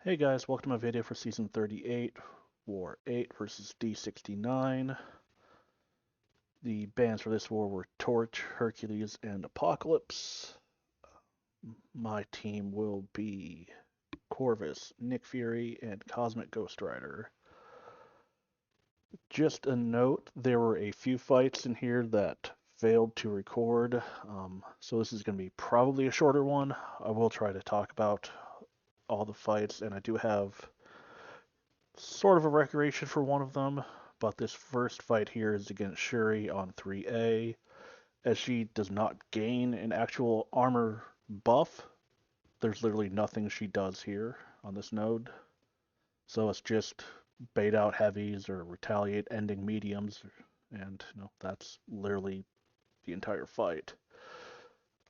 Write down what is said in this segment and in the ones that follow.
Hey guys, welcome to my video for Season 38, War 8 versus D69. The bans for this war were Torch, Hercules, and Apocalypse. My team will be Corvus, Nick Fury, and Cosmic Ghost Rider. Just a note, there were a few fights in here that failed to record, so this is going to be probably a shorter one. I will try to talk about all the fights, and I do have sort of a recreation for one of them, but this first fight here is against Shuri on 3A, as she does not gain an actual armor buff. There's literally nothing she does here on this node, so it's just bait out heavies or retaliate ending mediums, and that's literally the entire fight.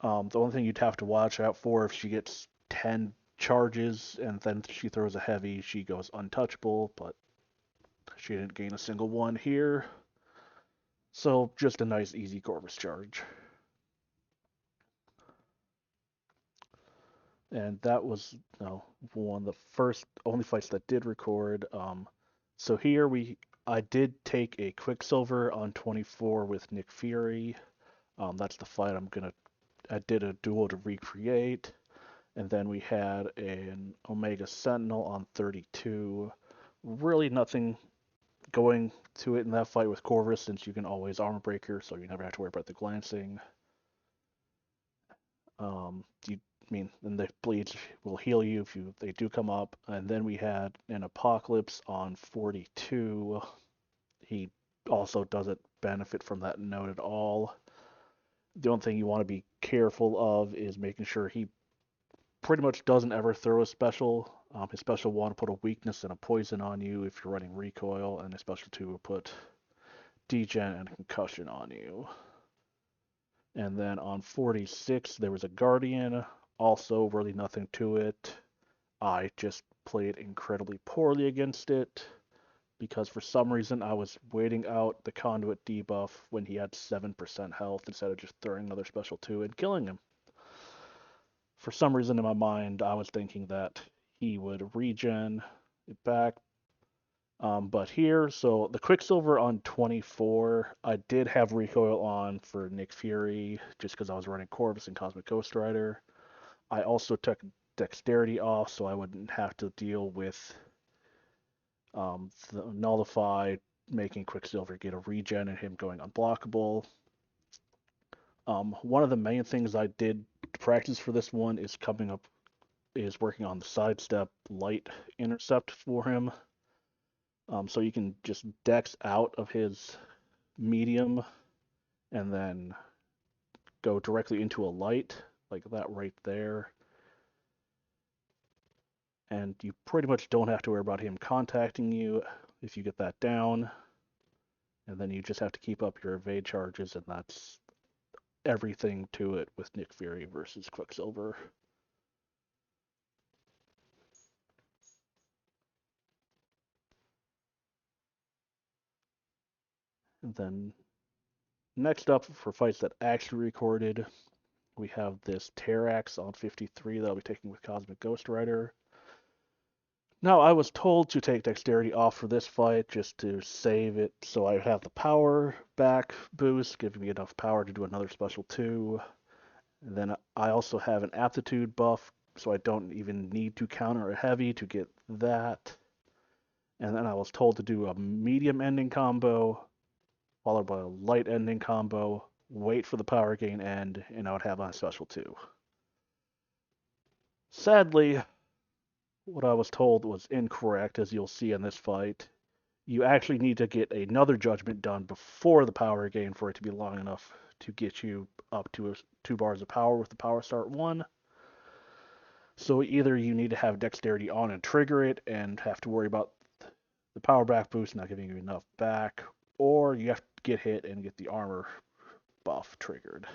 The only thing you'd have to watch out for if she gets 10 charges and then she throws a heavy, she goes untouchable, but she didn't gain a single one here. So just a nice easy Corvus charge. And that was one of the first only fights that did record. So here I did take a QuickSilver on 24 with Nick Fury. That's the fight I did a duel to recreate. And then we had an Omega Sentinel on 32. Really nothing going to it in that fight with Corvus, since you can always armor breaker, so you never have to worry about the glancing. You and the bleeds will heal you if they do come up. And then we had an Apocalypse on 42. He also doesn't benefit from that node at all. The only thing you want to be careful of is making sure he pretty much doesn't ever throw a special. His special 1 will put a weakness and a poison on you if you're running recoil, and his special 2 will put degen and concussion on you. And then on 46, there was a Guardian. Also, really nothing to it. I just played incredibly poorly against it because for some reason I was waiting out the Conduit debuff when he had 7% health instead of just throwing another special 2 and killing him. For some reason in my mind, I was thinking that he would regen it back. But here, so the Quicksilver on 24, I did have recoil on for Nick Fury just because I was running Corvus and Cosmic Ghost Rider. I also took dexterity off so I wouldn't have to deal with the nullify, making Quicksilver get a regen and him going unblockable. One of the main things I did practice for this one is working on the sidestep light intercept for him. So you can just dex out of his medium and then go directly into a light, like that right there. And you pretty much don't have to worry about him contacting you if you get that down. And then you just have to keep up your evade charges, and that's everything to it with Nick Fury versus Quicksilver. And then next up for fights that actually recorded, we have this Terrax on 53 that I'll be taking with Cosmic Ghost Rider. Now, I was told to take dexterity off for this fight just to save it so I have the power back boost, giving me enough power to do another special 2. And then I also have an aptitude buff, so I don't even need to counter a heavy to get that. And then I was told to do a medium ending combo, followed by a light ending combo, wait for the power gain end, and I would have my special 2. Sadly, what I was told was incorrect, as you'll see in this fight. You actually need to get another judgment done before the power gain for it to be long enough to get you up to 2 bars of power with the power start 1. So either you need to have dexterity on and trigger it and have to worry about the power back boost not giving you enough back, or you have to get hit and get the armor buff triggered.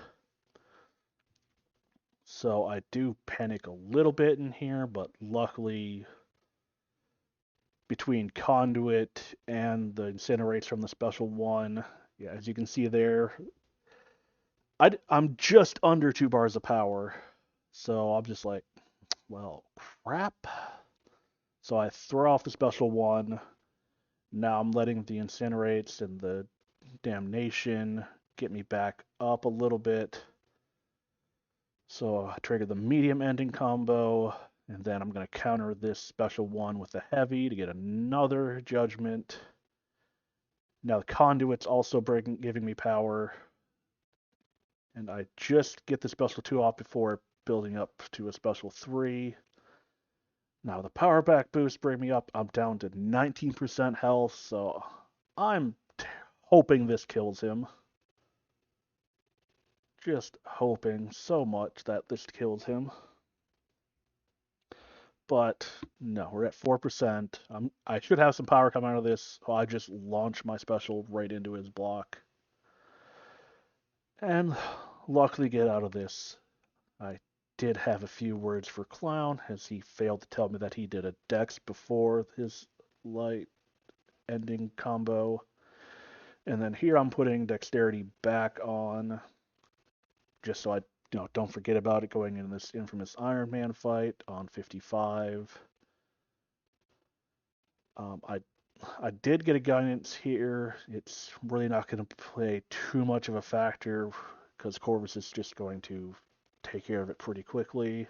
So I do panic a little bit in here, but luckily between Conduit and the Incinerates from the special 1, yeah, as you can see there, I'm just under 2 bars of power. So I'm just like, well, crap. So I throw off the special one. Now I'm letting the incinerates and the damnation get me back up a little bit. So I trigger the medium ending combo, and then I'm going to counter this special one with the heavy to get another judgment. Now the conduit's also giving me power, and I just get the special 2 off before building up to a special 3. Now the power back boost bring me up. I'm down to 19% health, so I'm hoping this kills him. Just hoping so much that this kills him. But no, we're at 4%. I should have some power come out of this. So I just launch my special right into his block. And luckily get out of this. I did have a few words for Clown, as he failed to tell me that he did a Dex before his light ending combo. And then here I'm putting Dexterity back on, just so I don't forget about it going into this infamous Iron Man fight on 55. I did get a guidance here. It's really not going to play too much of a factor because Corvus is just going to take care of it pretty quickly.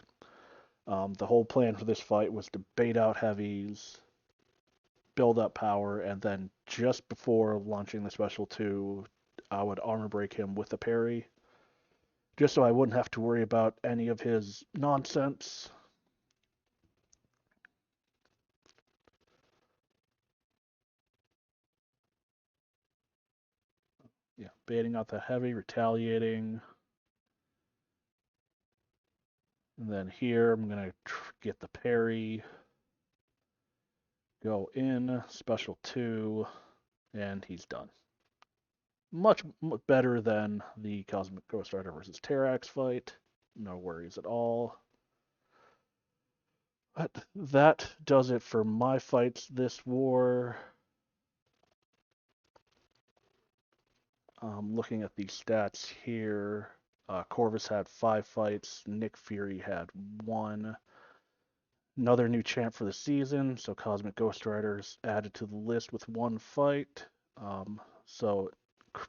The whole plan for this fight was to bait out heavies, build up power, and then just before launching the special 2, I would armor break him with a parry, just so I wouldn't have to worry about any of his nonsense. Yeah, baiting out the heavy, retaliating. And then here I'm going to get the parry, go in, special 2, and he's done. Much better than the Cosmic Ghost Rider versus Terrax fight. No worries at all. But that does it for my fights this war. Looking at the stats here, Corvus had 5 fights, Nick Fury had 1. Another new champ for the season, so Cosmic Ghost Riders added to the list with 1 fight. So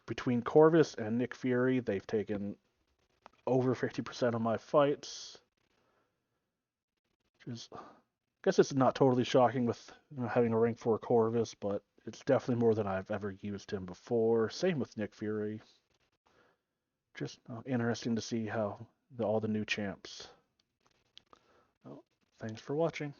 between Corvus and Nick Fury, they've taken over 50% of my fights. Just, I guess it's not totally shocking with having a rank 4 Corvus, but it's definitely more than I've ever used him before. Same with Nick Fury. Just interesting to see how all the new champs. Well, thanks for watching.